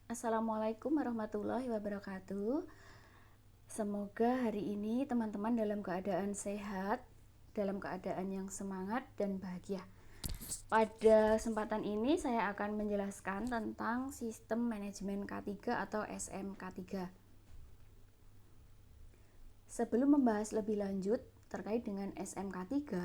Assalamualaikum warahmatullahi wabarakatuh. Semoga hari ini teman-teman dalam keadaan sehat, dalam keadaan yang semangat dan bahagia. Pada kesempatan ini saya akan menjelaskan tentang sistem manajemen K3 atau SMK3. Sebelum membahas lebih lanjut terkait dengan SMK3,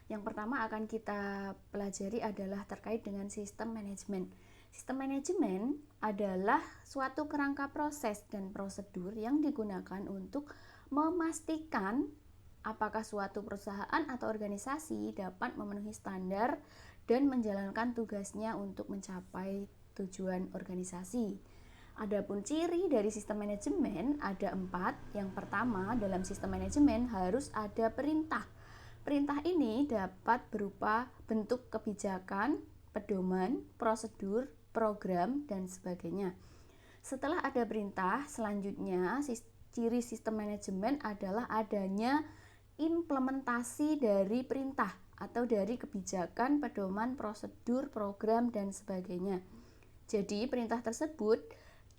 yang pertama akan kita pelajari adalah terkait dengan sistem manajemen. Sistem manajemen adalah suatu kerangka proses dan prosedur yang digunakan untuk memastikan apakah suatu perusahaan atau organisasi dapat memenuhi standar dan menjalankan tugasnya untuk mencapai tujuan organisasi. Adapun ciri dari sistem manajemen ada 4. Yang pertama, dalam sistem manajemen harus ada perintah. Perintah ini dapat berupa bentuk kebijakan, pedoman, prosedur, program, dan sebagainya. Setelah ada perintah, selanjutnya ciri sistem manajemen adalah adanya implementasi dari perintah atau dari kebijakan, pedoman, prosedur, program, dan sebagainya. Jadi perintah tersebut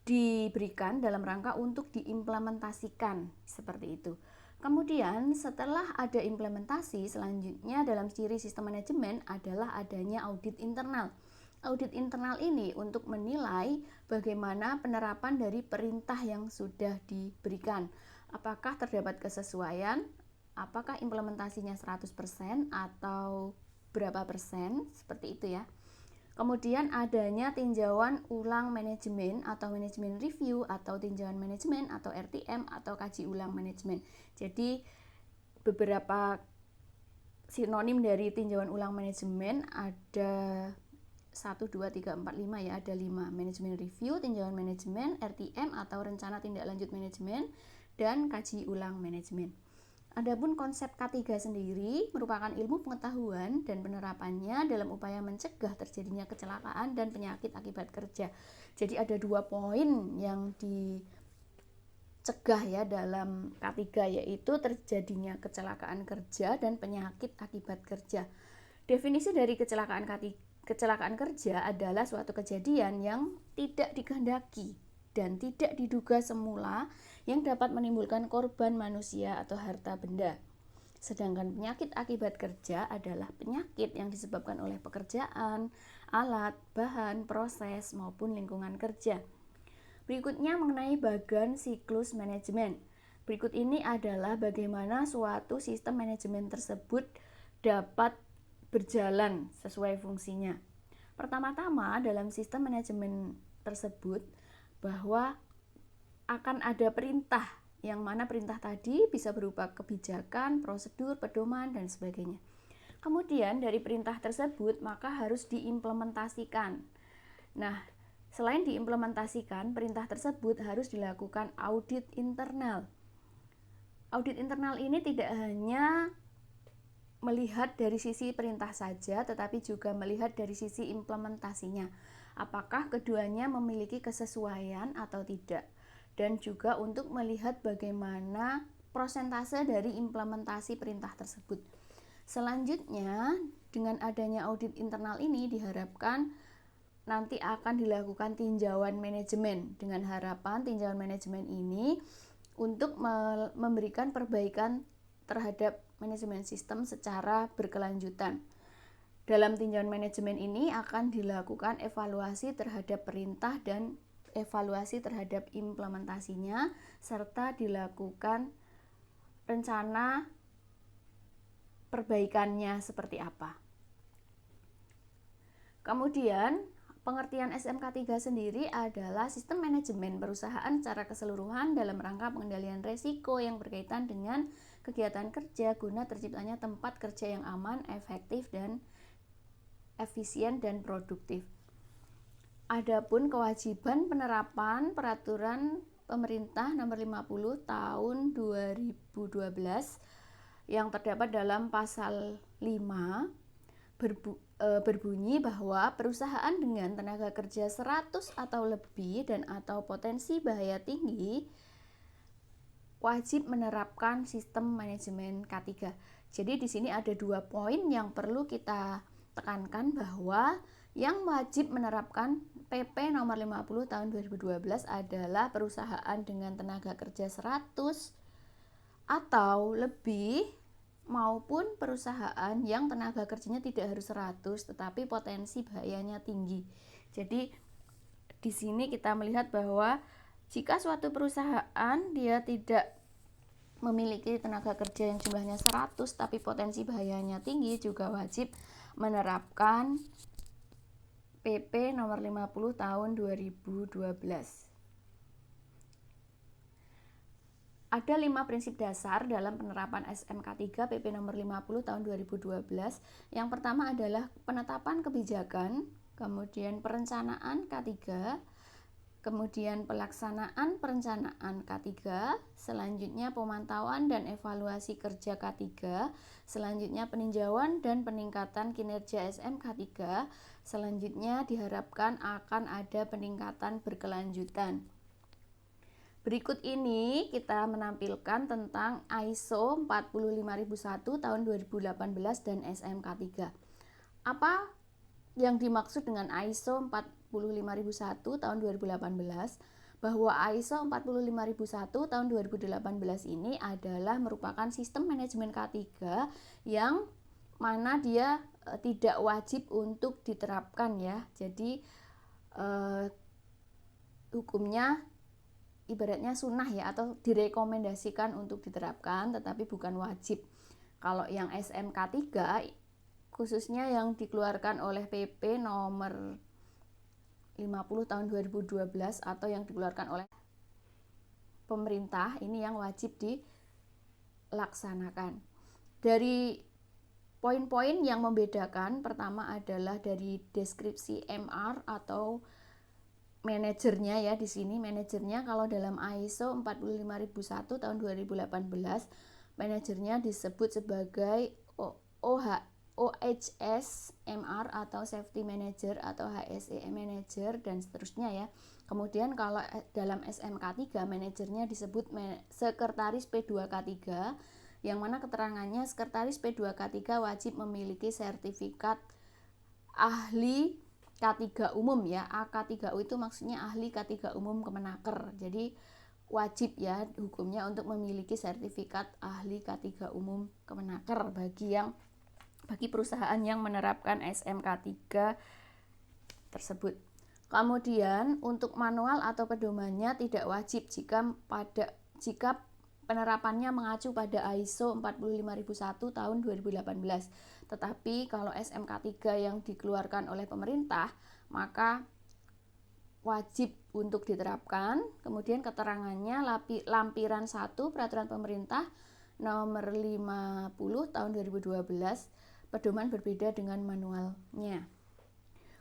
diberikan dalam rangka untuk diimplementasikan, seperti itu. Kemudian setelah ada implementasi, selanjutnya dalam ciri sistem manajemen adalah adanya audit internal. Audit internal ini untuk menilai bagaimana penerapan dari perintah yang sudah diberikan. Apakah terdapat kesesuaian, apakah implementasinya 100% atau berapa persen, seperti itu ya. Kemudian adanya tinjauan ulang manajemen atau manajemen review atau tinjauan manajemen atau RTM atau kaji ulang manajemen. Jadi beberapa sinonim dari tinjauan ulang manajemen ada 1, 2, 3, 4, 5 ya, ada 5. Manajemen review, tinjauan manajemen, RTM atau rencana tindak lanjut manajemen, dan kaji ulang manajemen. Adapun konsep K3 sendiri merupakan ilmu pengetahuan dan penerapannya dalam upaya mencegah terjadinya kecelakaan dan penyakit akibat kerja. Jadi ada 2 poin yang dicegah ya dalam K3, yaitu terjadinya kecelakaan kerja dan penyakit akibat kerja. Definisi dari kecelakaan kerja adalah suatu kejadian yang tidak dikehendaki dan tidak diduga semula yang dapat menimbulkan korban manusia atau harta benda. Sedangkan penyakit akibat kerja adalah penyakit yang disebabkan oleh pekerjaan, alat, bahan, proses, maupun lingkungan kerja. Berikutnya mengenai bagian siklus manajemen. Berikut ini adalah bagaimana suatu sistem manajemen tersebut dapat berjalan sesuai fungsinya. Pertama-tama dalam sistem manajemen tersebut bahwa akan ada perintah, yang mana perintah tadi bisa berupa kebijakan, prosedur, pedoman, dan sebagainya. Kemudian dari perintah tersebut maka harus diimplementasikan. Nah, selain diimplementasikan, perintah tersebut harus dilakukan audit internal. Audit internal ini tidak hanya melihat dari sisi perintah saja, tetapi juga melihat dari sisi implementasinya. Apakah keduanya memiliki kesesuaian atau tidak? Dan juga untuk melihat bagaimana persentase dari implementasi perintah tersebut. Selanjutnya, dengan adanya audit internal ini diharapkan nanti akan dilakukan tinjauan manajemen, dengan harapan tinjauan manajemen ini untuk memberikan perbaikan terhadap manajemen sistem secara berkelanjutan. Dalam tinjauan manajemen ini akan dilakukan evaluasi terhadap perintah dan evaluasi terhadap implementasinya, serta dilakukan rencana perbaikannya seperti apa. Kemudian pengertian SMK3 sendiri adalah sistem manajemen perusahaan secara keseluruhan dalam rangka pengendalian risiko yang berkaitan dengan kegiatan kerja guna terciptanya tempat kerja yang aman, efektif, dan efisien dan produktif. Adapun kewajiban penerapan peraturan pemerintah nomor 50 tahun 2012 yang terdapat dalam pasal 5 berbunyi bahwa perusahaan dengan tenaga kerja 100 atau lebih dan atau potensi bahaya tinggi wajib menerapkan sistem manajemen K3. Jadi di sini ada 2 poin yang perlu kita tekankan, bahwa Yang wajib menerapkan PP nomor 50 tahun 2012 adalah perusahaan dengan tenaga kerja 100 atau lebih maupun perusahaan yang tenaga kerjanya tidak harus 100 tetapi potensi bahayanya tinggi. Jadi di sini kita melihat bahwa jika suatu perusahaan dia tidak memiliki tenaga kerja yang jumlahnya 100 tapi potensi bahayanya tinggi, juga wajib menerapkan PP nomor 50 tahun 2012. Ada 5 prinsip dasar dalam penerapan SMK 3 PP nomor 50 tahun 2012. Yang pertama adalah penetapan kebijakan, kemudian perencanaan K3, kemudian pelaksanaan perencanaan K3, selanjutnya pemantauan dan evaluasi kerja K3, selanjutnya peninjauan dan peningkatan kinerja SMK 3, selanjutnya diharapkan akan ada peningkatan berkelanjutan. Berikut ini kita menampilkan tentang ISO 45001 tahun 2018 dan SMK 3. Apa yang dimaksud dengan ISO 45001 tahun 2018? Bahwa ISO 45001 tahun 2018 ini adalah merupakan sistem manajemen K3 yang mana dia tidak wajib untuk diterapkan ya. Jadi hukumnya ibaratnya sunnah ya, atau direkomendasikan untuk diterapkan tetapi bukan wajib. Kalau yang SMK 3 khususnya yang dikeluarkan oleh PP nomor 50 tahun 2012 atau yang dikeluarkan oleh pemerintah, ini yang wajib dilaksanakan. Dari poin-poin yang membedakan, pertama adalah dari deskripsi MR atau manajernya ya. Di sini manajernya kalau dalam ISO 45001 tahun 2018 manajernya disebut sebagai OHS MR atau Safety Manager atau HSE Manager dan seterusnya ya. Kemudian kalau dalam SMK 3 manajernya disebut Sekretaris P2K3, yang mana keterangannya Sekretaris P2K3 wajib memiliki sertifikat ahli K3 umum ya. AK3U itu maksudnya ahli K3 umum Kemenaker. Jadi wajib ya hukumnya untuk memiliki sertifikat ahli K3 umum Kemenaker bagi perusahaan yang menerapkan SMK 3 tersebut. Kemudian untuk manual atau pedomannya tidak wajib jika penerapannya mengacu pada ISO 45001 tahun 2018. Tetapi kalau SMK 3 yang dikeluarkan oleh pemerintah, maka wajib untuk diterapkan. Kemudian keterangannya lampiran 1 Peraturan Pemerintah nomor 50 tahun 2012, pedoman berbeda dengan manualnya.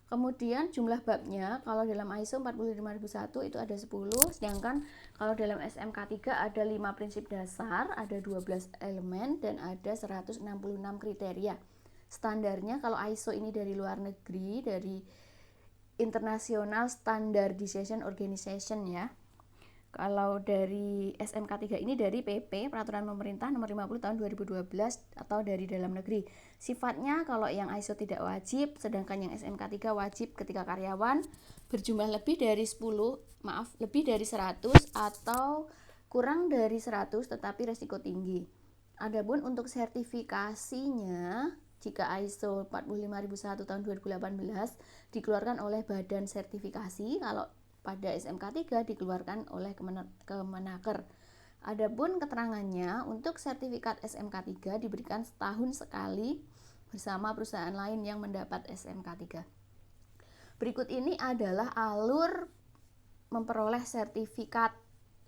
Kemudian jumlah babnya, kalau dalam ISO 45001 itu ada 10, sedangkan kalau dalam SMK 3 ada 5 prinsip dasar, ada 12 elemen, dan ada 166 kriteria. Standarnya kalau ISO ini dari luar negeri, dari International Standardization Organization ya. Kalau dari SMK 3 ini dari PP Peraturan Pemerintah nomor 50 tahun 2012 atau dari dalam negeri. Sifatnya kalau yang ISO tidak wajib, sedangkan yang SMK 3 wajib ketika karyawan berjumlah lebih dari 100 atau kurang dari 100 tetapi resiko tinggi. Adapun untuk sertifikasinya, jika ISO 45001 tahun 2018 dikeluarkan oleh Badan Sertifikasi, kalau pada SMK 3 dikeluarkan oleh Kemenaker. Adapun keterangannya, untuk sertifikat SMK 3 diberikan setahun sekali bersama perusahaan lain yang mendapat SMK 3. Berikut ini adalah alur memperoleh sertifikat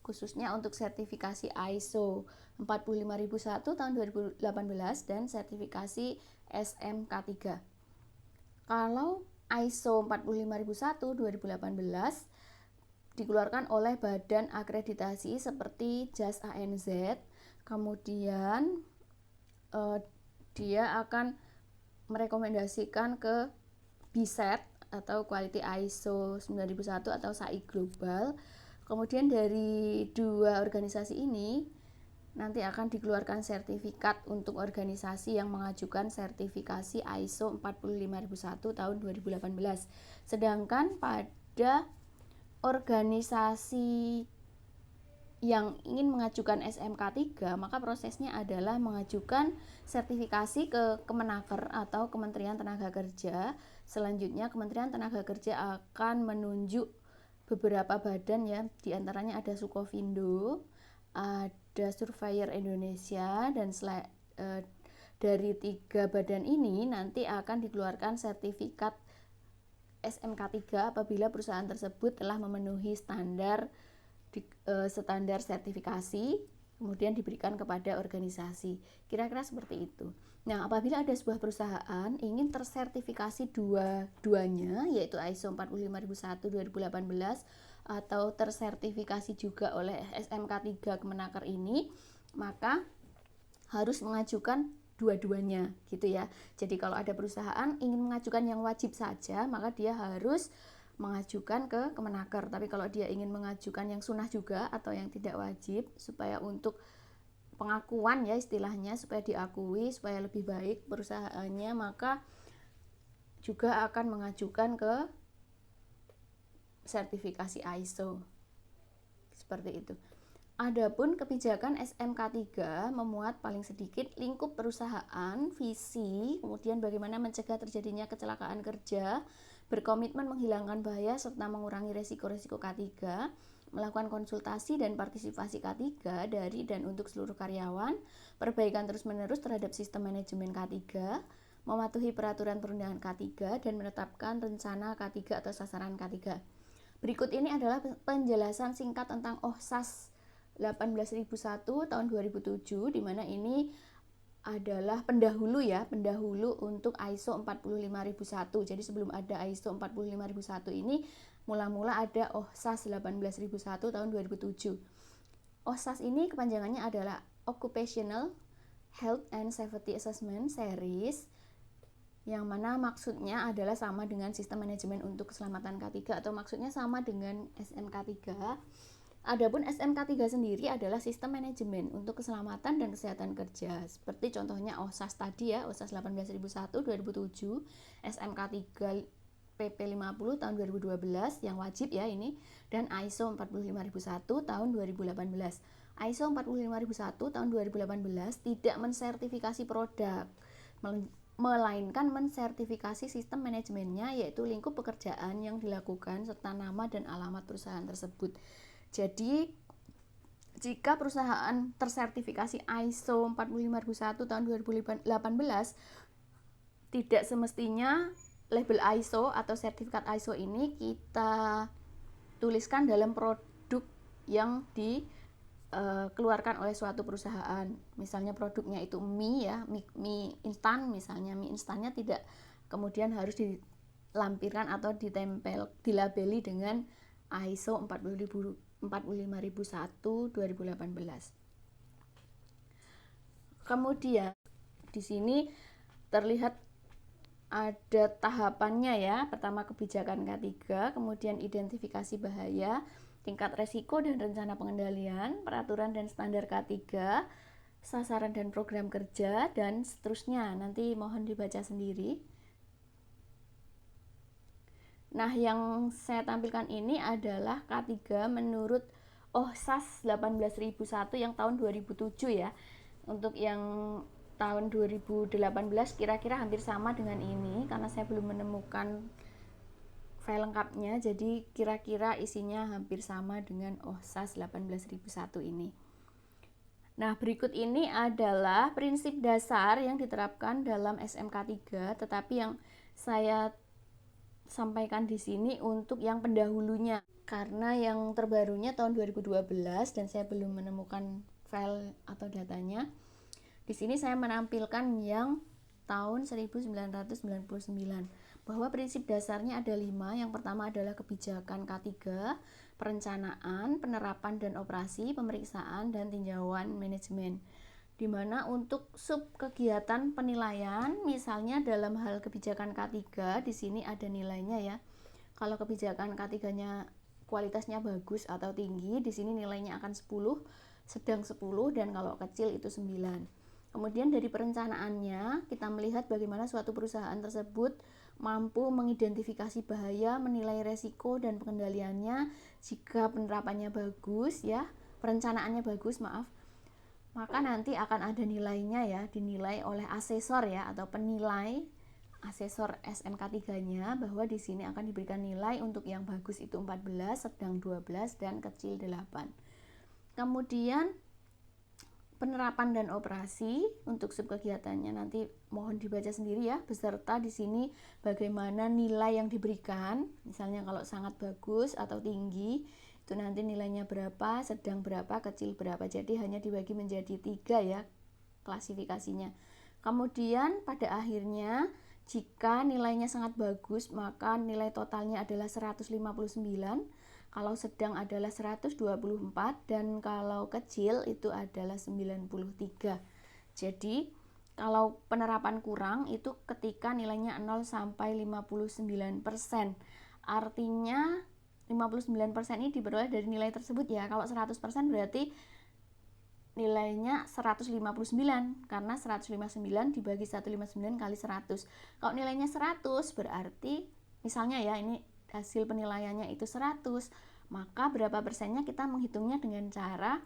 khususnya untuk sertifikasi ISO 45001 tahun 2018 dan sertifikasi SMK 3. Kalau ISO 45001 2018 dikeluarkan oleh badan akreditasi seperti JAS ANZ, kemudian dia akan merekomendasikan ke BISET atau Quality ISO 9001 atau SAI Global. Kemudian dari dua organisasi ini nanti akan dikeluarkan sertifikat untuk organisasi yang mengajukan sertifikasi ISO 45001 tahun 2018. Sedangkan pada organisasi yang ingin mengajukan SMK 3, maka prosesnya adalah mengajukan sertifikasi ke Kemenaker atau Kementerian Tenaga Kerja. Selanjutnya Kementerian Tenaga Kerja akan menunjuk beberapa badan ya, diantaranya ada Sukovindo, ada Surveyor Indonesia, dan dari 3 badan ini nanti akan dikeluarkan sertifikat SMK 3 apabila perusahaan tersebut telah memenuhi standar sertifikasi, kemudian diberikan kepada organisasi. Kira-kira seperti itu. Nah, apabila ada sebuah perusahaan ingin tersertifikasi dua-duanya, yaitu ISO 45001 2018 atau tersertifikasi juga oleh SMK 3 Kemenaker ini, maka harus mengajukan dua-duanya gitu ya. Jadi kalau ada perusahaan ingin mengajukan yang wajib saja, maka dia harus mengajukan ke Kemenaker. Tapi kalau dia ingin mengajukan yang sunnah juga atau yang tidak wajib, supaya untuk pengakuan ya istilahnya, supaya diakui, supaya lebih baik perusahaannya, maka juga akan mengajukan ke sertifikasi ISO. Seperti itu. Adapun kebijakan SMK 3 memuat paling sedikit lingkup perusahaan, visi, kemudian bagaimana mencegah terjadinya kecelakaan kerja, berkomitmen menghilangkan bahaya serta mengurangi resiko-resiko K3, melakukan konsultasi dan partisipasi K3 dari dan untuk seluruh karyawan, perbaikan terus-menerus terhadap sistem manajemen K3, mematuhi peraturan perundangan K3, dan menetapkan rencana K3 atau sasaran K3. Berikut ini adalah penjelasan singkat tentang OHSAS 18001 tahun 2007, di mana ini adalah pendahulu untuk ISO 45001. Jadi sebelum ada ISO 45001 ini mula-mula ada OHSAS 18001 tahun 2007. OHSAS ini kepanjangannya adalah Occupational Health and Safety Assessment Series, yang mana maksudnya adalah sama dengan sistem manajemen untuk keselamatan K3 atau maksudnya sama dengan SMK 3. Adapun SMK 3 sendiri adalah sistem manajemen untuk keselamatan dan kesehatan kerja. Seperti contohnya OHSAS tadi ya, OHSAS 18001 2007, SMK 3 PP 50 tahun 2012 yang wajib ya ini, dan ISO 45001 tahun 2018. ISO 45001 tahun 2018 tidak mensertifikasi produk, melainkan mensertifikasi sistem manajemennya, yaitu lingkup pekerjaan yang dilakukan serta nama dan alamat perusahaan tersebut. Jadi jika perusahaan tersertifikasi ISO 45001 tahun 2018, tidak semestinya label ISO atau sertifikat ISO ini kita tuliskan dalam produk yang dikeluarkan oleh suatu perusahaan. Misalnya produknya itu mie ya, mie instan misalnya, mie instannya tidak kemudian harus dilampirkan atau dilabeli dengan ISO 45001 2018. Kemudian di sini terlihat ada tahapannya ya. Pertama kebijakan K3, kemudian identifikasi bahaya, tingkat resiko dan rencana pengendalian, peraturan dan standar K3, sasaran dan program kerja, dan seterusnya. Nanti mohon dibaca sendiri. Nah, yang saya tampilkan ini adalah K3 menurut OHSAS 18001 yang tahun 2007 ya. Untuk yang tahun 2018 kira-kira hampir sama dengan ini, karena saya belum menemukan file lengkapnya, jadi kira-kira isinya hampir sama dengan OHSAS 18001 ini. Nah, berikut ini adalah prinsip dasar yang diterapkan dalam SMK 3, tetapi yang saya sampaikan di sini untuk yang pendahulunya, karena yang terbarunya tahun 2012 dan saya belum menemukan file atau datanya. Di sini saya menampilkan yang tahun 1999, bahwa prinsip dasarnya ada 5. Yang pertama adalah kebijakan K3, perencanaan, penerapan dan operasi, pemeriksaan dan tinjauan manajemen. Di mana untuk sub kegiatan penilaian, misalnya dalam hal kebijakan K3, di sini ada nilainya ya. Kalau kebijakan K3-nya kualitasnya bagus atau tinggi, di sini nilainya akan 10. sedang 10, dan kalau kecil itu 9. Kemudian dari perencanaannya kita melihat bagaimana suatu perusahaan tersebut mampu mengidentifikasi bahaya, menilai resiko dan pengendaliannya. Jika penerapannya bagus ya, perencanaannya bagus, maka nanti akan ada nilainya ya, dinilai oleh asesor ya, atau penilai asesor SMK3-nya, bahwa di sini akan diberikan nilai untuk yang bagus itu 14, sedang 12, dan kecil 8. Kemudian penerapan dan operasi untuk subkegiatannya nanti mohon dibaca sendiri ya, beserta di sini bagaimana nilai yang diberikan. Misalnya kalau sangat bagus atau tinggi itu nanti nilainya berapa, sedang berapa, kecil berapa. Jadi hanya dibagi menjadi 3 ya klasifikasinya. Kemudian pada akhirnya jika nilainya sangat bagus maka nilai totalnya adalah 159, kalau sedang adalah 124, dan kalau kecil itu adalah 93. Jadi kalau penerapan kurang itu ketika nilainya 0 sampai 59%. Artinya 59% ini diperoleh dari nilai tersebut ya. Kalau 100% berarti nilainya 159, karena 159 dibagi 159 kali 100. Kalau nilainya 100 berarti misalnya ya, ini hasil penilaiannya itu 100, maka berapa persennya kita menghitungnya dengan cara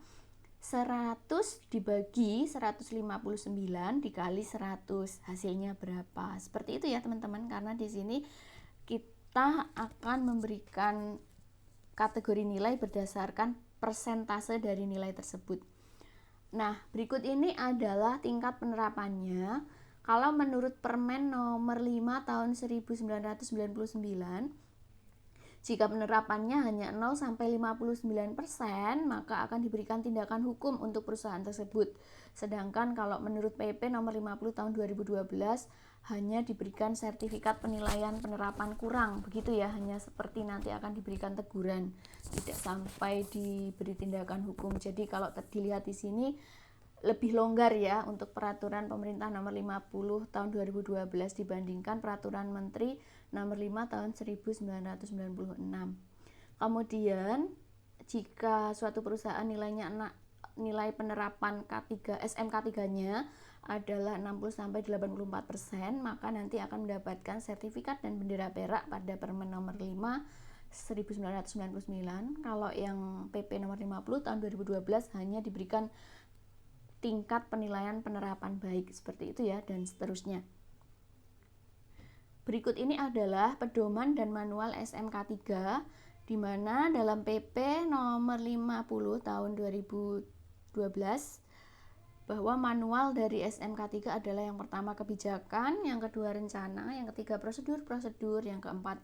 100 dibagi 159 dikali 100, hasilnya berapa. Seperti itu ya teman-teman, karena di sini kita akan memberikan kategori nilai berdasarkan persentase dari nilai tersebut. Nah, berikut ini adalah tingkat penerapannya. Kalau menurut Permen nomor 5 tahun 1999, jika penerapannya hanya 0 sampai 59%, maka akan diberikan tindakan hukum untuk perusahaan tersebut. Sedangkan kalau menurut PP nomor 50 tahun 2012 hanya diberikan sertifikat penilaian penerapan kurang, begitu ya, hanya seperti nanti akan diberikan teguran, tidak sampai diberi tindakan hukum. Jadi kalau dilihat di sini lebih longgar ya untuk peraturan pemerintah nomor 50 tahun 2012 dibandingkan peraturan menteri nomor 5 tahun 1996. Kemudian jika suatu perusahaan nilai penerapan K3 SMK3-nya adalah 60 sampai 84%, maka nanti akan mendapatkan sertifikat dan bendera perak pada Permen nomor 5 1999. Kalau yang PP nomor 50 tahun 2012 hanya diberikan tingkat penilaian penerapan baik, seperti itu ya, dan seterusnya. Berikut ini adalah pedoman dan manual SMK3, di mana dalam PP nomor 50 tahun 2012 bahwa manual dari SMK3 adalah yang pertama kebijakan, yang kedua rencana, yang ketiga prosedur, yang keempat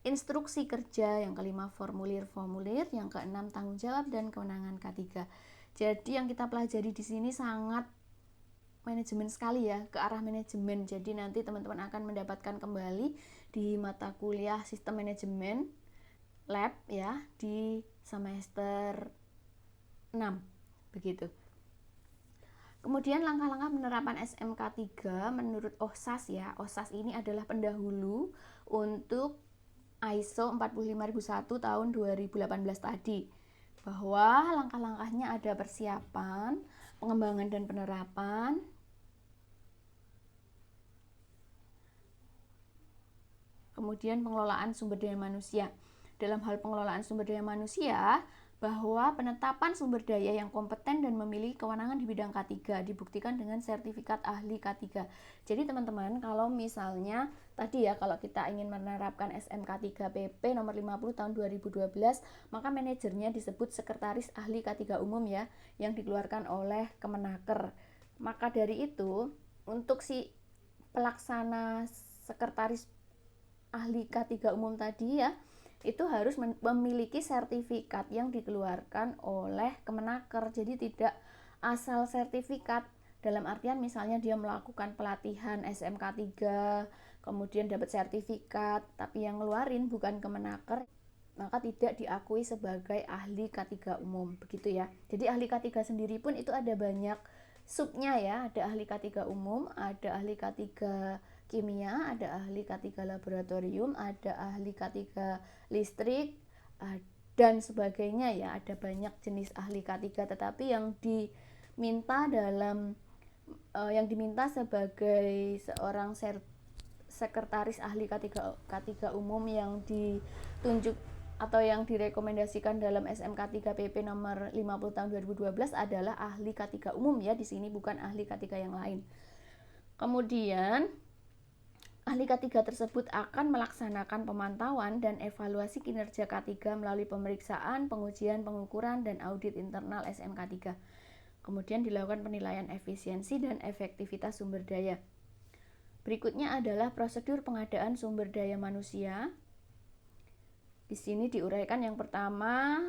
instruksi kerja, yang kelima formulir, yang keenam tanggung jawab dan kewenangan K3. Jadi yang kita pelajari di sini sangat manajemen sekali ya, ke arah manajemen. Jadi nanti teman-teman akan mendapatkan kembali di mata kuliah sistem manajemen lab ya di semester 6 begitu. Kemudian langkah-langkah penerapan SMK3 menurut OSAS ya. OSAS ini adalah pendahulu untuk ISO 45001 tahun 2018 tadi. Bahwa langkah-langkahnya ada persiapan, pengembangan dan penerapan, kemudian pengelolaan sumber daya manusia. Dalam hal pengelolaan sumber daya manusia, bahwa penetapan sumber daya yang kompeten dan memiliki kewenangan di bidang K3 dibuktikan dengan sertifikat ahli K3. Jadi teman-teman, kalau misalnya tadi ya, kalau kita ingin menerapkan SMK3 PP nomor 50 tahun 2012, maka manajernya disebut sekretaris ahli K3 umum ya, yang dikeluarkan oleh Kemenaker. Maka dari itu, untuk si pelaksana sekretaris ahli K3 umum tadi ya, itu harus memiliki sertifikat yang dikeluarkan oleh Kemenaker. Jadi tidak asal sertifikat, dalam artian misalnya dia melakukan pelatihan SMK3 kemudian dapat sertifikat tapi yang ngeluarin bukan Kemenaker, maka tidak diakui sebagai ahli K3 umum, begitu ya. Jadi ahli K3 sendiri pun itu ada banyak subnya ya, ada ahli K3 umum, ada ahli K3 kimia, ada ahli K3 laboratorium, ada ahli K3 listrik, dan sebagainya ya. Ada banyak jenis ahli K3, tetapi yang diminta sebagai seorang sekretaris ahli K3 umum yang ditunjuk atau yang direkomendasikan dalam SMK 3 PP nomor 50 tahun 2012 adalah ahli K3 umum ya, di sini bukan ahli K3 yang lain. Kemudian ahli K3 tersebut akan melaksanakan pemantauan dan evaluasi kinerja K3 melalui pemeriksaan, pengujian, pengukuran, dan audit internal SMK 3. Kemudian dilakukan penilaian efisiensi dan efektivitas sumber daya. Berikutnya adalah prosedur pengadaan sumber daya manusia. Di sini diuraikan yang pertama,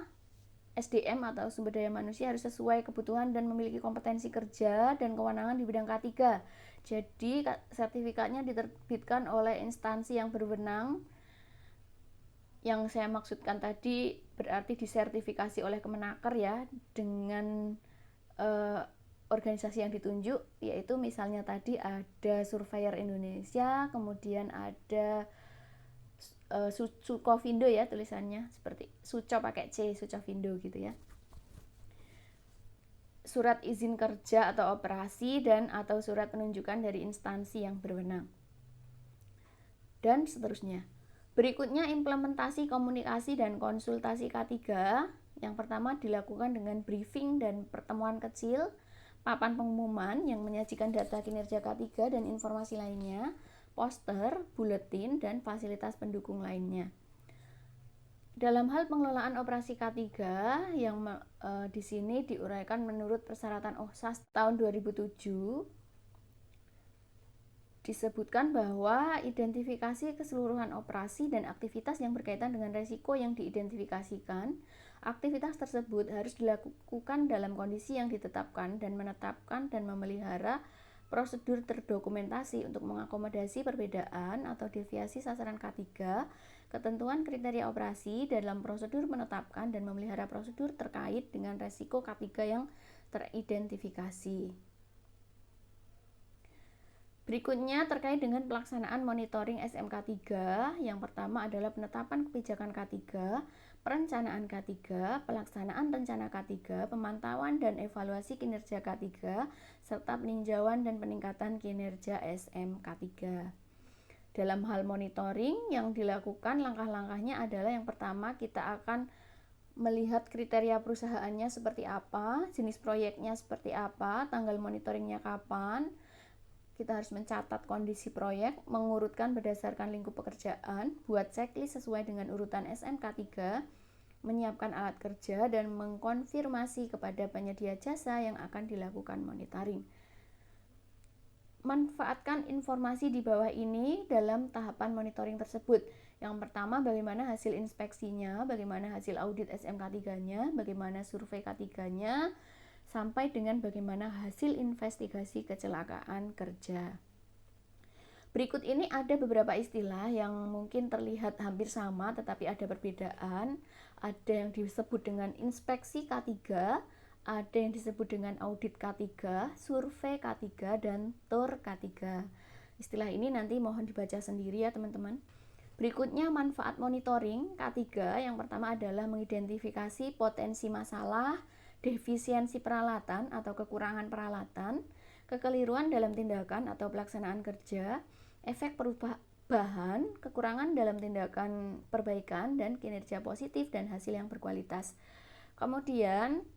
SDM atau sumber daya manusia harus sesuai kebutuhan dan memiliki kompetensi kerja dan kewenangan di bidang K3. Jadi sertifikatnya diterbitkan oleh instansi yang berwenang. Yang saya maksudkan tadi berarti disertifikasi oleh Kemenaker ya, dengan organisasi yang ditunjuk, yaitu misalnya tadi ada Surveyor Indonesia, kemudian ada Sukovindo ya tulisannya, seperti Suco pakai C, Sucovindo gitu ya. Surat izin kerja atau operasi dan atau surat penunjukan dari instansi yang berwenang. Dan seterusnya. Berikutnya implementasi komunikasi dan konsultasi K3. Yang pertama dilakukan dengan briefing dan pertemuan kecil, papan pengumuman yang menyajikan data kinerja K3 dan informasi lainnya, poster, buletin, dan fasilitas pendukung lainnya. Dalam hal pengelolaan operasi K3 yang di sini diuraikan menurut persyaratan OHSAS tahun 2007, disebutkan bahwa identifikasi keseluruhan operasi dan aktivitas yang berkaitan dengan resiko yang diidentifikasikan. Aktivitas tersebut harus dilakukan dalam kondisi yang ditetapkan dan menetapkan dan memelihara prosedur terdokumentasi untuk mengakomodasi perbedaan atau deviasi sasaran K3, ketentuan kriteria operasi dalam prosedur menetapkan dan memelihara prosedur terkait dengan resiko K3 yang teridentifikasi. Berikutnya terkait dengan pelaksanaan monitoring SMK 3, yang pertama adalah penetapan kebijakan K3, perencanaan K3, pelaksanaan rencana K3, pemantauan dan evaluasi kinerja K3, serta peninjauan dan peningkatan kinerja SMK 3. Dalam hal monitoring yang dilakukan, langkah-langkahnya adalah yang pertama kita akan melihat kriteria perusahaannya seperti apa, jenis proyeknya seperti apa, tanggal monitoringnya kapan. Kita harus mencatat kondisi proyek, mengurutkan berdasarkan lingkup pekerjaan, buat checklist sesuai dengan urutan SMK 3, menyiapkan alat kerja, dan mengkonfirmasi kepada penyedia jasa yang akan dilakukan monitoring. Manfaatkan informasi di bawah ini dalam tahapan monitoring tersebut. Yang pertama, bagaimana hasil inspeksinya, bagaimana hasil audit SMK 3-nya, bagaimana survei K3-nya, sampai dengan bagaimana hasil investigasi kecelakaan kerja. Berikut ini ada beberapa istilah yang mungkin terlihat hampir sama tetapi ada perbedaan. Ada yang disebut dengan inspeksi K3, ada yang disebut dengan audit K3, survei K3, dan tour K3. Istilah ini nanti mohon dibaca sendiri ya teman-teman. Berikutnya manfaat monitoring K3, yang pertama adalah mengidentifikasi potensi masalah, defisiensi peralatan atau kekurangan peralatan, kekeliruan dalam tindakan atau pelaksanaan kerja, efek perubahan, kekurangan dalam tindakan perbaikan, dan kinerja positif dan hasil yang berkualitas. Kemudian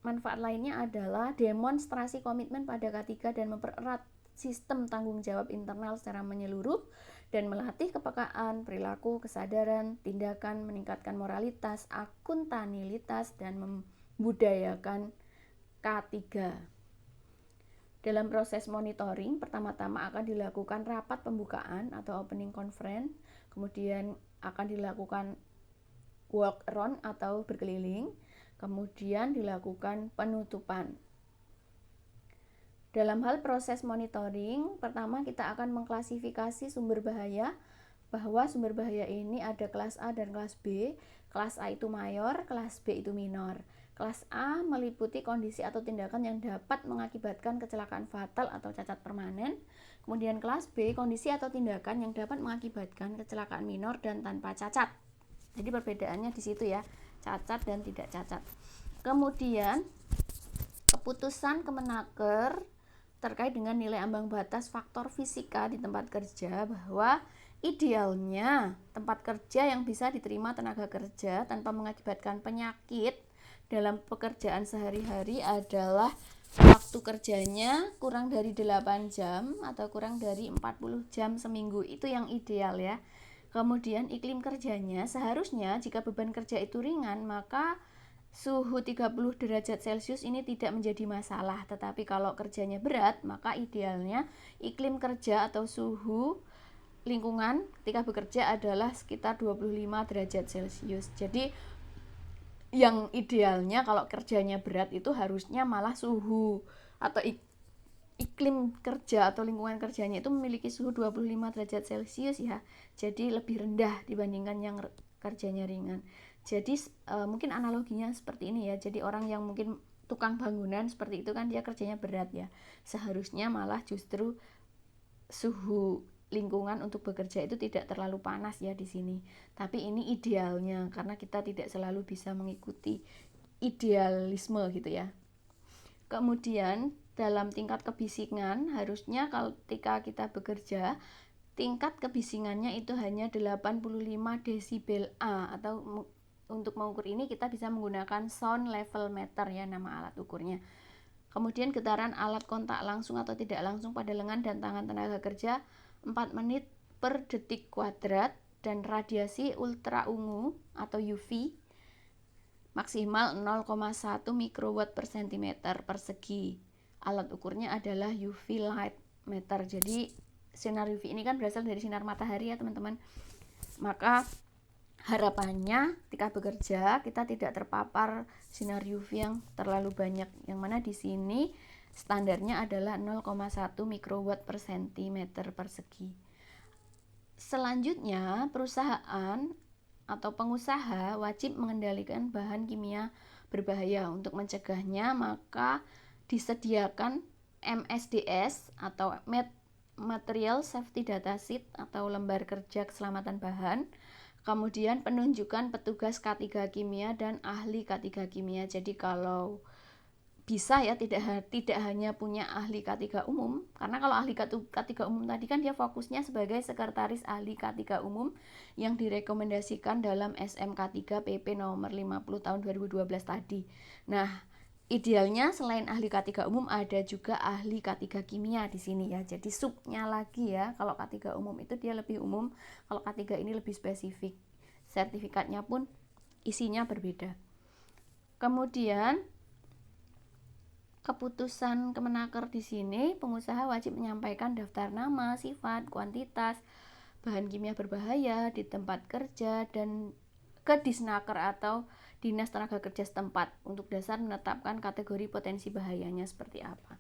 manfaat lainnya adalah demonstrasi komitmen pada K3 dan mempererat sistem tanggung jawab internal secara menyeluruh dan melatih kepekaan, perilaku, kesadaran, tindakan, meningkatkan moralitas, akuntabilitas, dan membudayakan K3. Dalam proses monitoring, pertama-tama akan dilakukan rapat pembukaan atau opening conference, kemudian akan dilakukan walk around atau berkeliling, kemudian dilakukan penutupan. Dalam hal proses monitoring, pertama kita akan mengklasifikasi sumber bahaya, bahwa sumber bahaya ini ada kelas A dan kelas B. Kelas A itu mayor, kelas B itu minor. Kelas A meliputi kondisi atau tindakan yang dapat mengakibatkan kecelakaan fatal atau cacat permanen. Kemudian kelas B, kondisi atau tindakan yang dapat mengakibatkan kecelakaan minor dan tanpa cacat. Jadi perbedaannya di situ ya. cacat dan tidak cacat. Kemudian keputusan Kemenaker terkait dengan nilai ambang batas faktor fisika di tempat kerja, bahwa idealnya tempat kerja yang bisa diterima tenaga kerja tanpa mengakibatkan penyakit dalam pekerjaan sehari-hari adalah waktu kerjanya kurang dari 8 jam atau kurang dari 40 jam seminggu. Itu yang ideal ya. Kemudian iklim kerjanya seharusnya jika beban kerja itu ringan, maka suhu 30 derajat Celcius ini tidak menjadi masalah. Tetapi kalau kerjanya berat, maka idealnya iklim kerja atau suhu lingkungan ketika bekerja adalah sekitar 25 derajat Celcius. Jadi yang idealnya kalau kerjanya berat itu harusnya malah suhu atau iklim kerja atau lingkungan kerjanya itu memiliki suhu 25 derajat Celcius ya. Jadi lebih rendah dibandingkan yang kerjanya ringan. Jadi mungkin analoginya seperti ini ya. Jadi orang yang mungkin tukang bangunan seperti itu kan dia kerjanya berat ya. Seharusnya malah justru suhu lingkungan untuk bekerja itu tidak terlalu panas ya di sini. Tapi ini idealnya karena kita tidak selalu bisa mengikuti idealisme gitu ya. Kemudian dalam tingkat kebisingan harusnya ketika kita bekerja tingkat kebisingannya itu hanya 85 desibel A, atau untuk mengukur ini kita bisa menggunakan sound level meter ya nama alat ukurnya. Kemudian getaran alat kontak langsung atau tidak langsung pada lengan dan tangan tenaga kerja 4 menit per detik kuadrat, dan radiasi ultra ungu atau UV maksimal 0,1 mikrowatt per centimeter persegi. Alat ukurnya adalah UV light meter. Jadi sinar UV ini kan berasal dari sinar matahari ya teman-teman. Maka harapannya ketika bekerja kita tidak terpapar sinar UV yang terlalu banyak, yang mana di sini standarnya adalah 0,1 mikrowatt per centimeter persegi. Selanjutnya, perusahaan atau pengusaha wajib mengendalikan bahan kimia berbahaya. Untuk mencegahnya, maka disediakan MSDS atau Material Safety Data Sheet atau lembar kerja keselamatan bahan. Kemudian penunjukan petugas K3 kimia dan ahli K3 kimia. Jadi kalau bisa ya tidak hanya punya ahli K3 umum, karena kalau ahli K3 umum tadi kan dia fokusnya sebagai sekretaris ahli K3 umum yang direkomendasikan dalam SMK3 PP nomor 50 tahun 2012 tadi. Nah, idealnya selain ahli K3 umum ada juga ahli K3 kimia di sini ya. Jadi subnya lagi ya. Kalau K3 umum itu dia lebih umum, kalau K3 ini lebih spesifik. Sertifikatnya pun isinya berbeda. Kemudian keputusan Kemenaker di sini, pengusaha wajib menyampaikan daftar nama, sifat, kuantitas bahan kimia berbahaya di tempat kerja dan ke Disnaker atau Dinas Tenaga Kerja setempat untuk dasar menetapkan kategori potensi bahayanya seperti apa.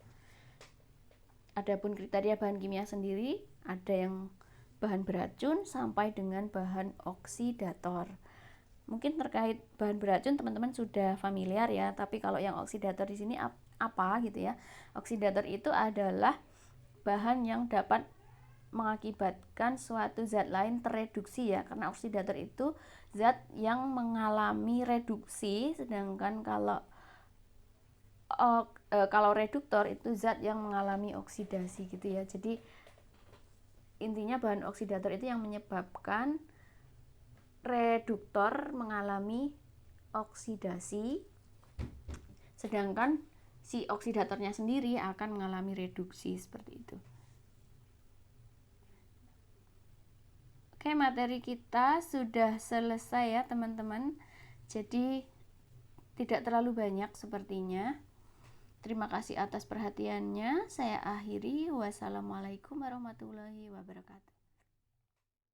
Adapun kriteria bahan kimia sendiri, ada yang bahan beracun sampai dengan bahan oksidator. Mungkin terkait bahan beracun teman-teman sudah familiar ya, tapi kalau yang oksidator di sini apa gitu ya. Oksidator itu adalah bahan yang dapat mengakibatkan suatu zat lain tereduksi ya, karena oksidator itu zat yang mengalami reduksi, sedangkan kalau reduktor itu zat yang mengalami oksidasi gitu ya. Jadi intinya bahan oksidator itu yang menyebabkan reduktor mengalami oksidasi, sedangkan si oksidatornya sendiri akan mengalami reduksi seperti itu. Oke, materi kita sudah selesai ya teman-teman. Jadi tidak terlalu banyak sepertinya. Terima kasih atas perhatiannya. Saya akhiri. Wassalamualaikum warahmatullahi wabarakatuh.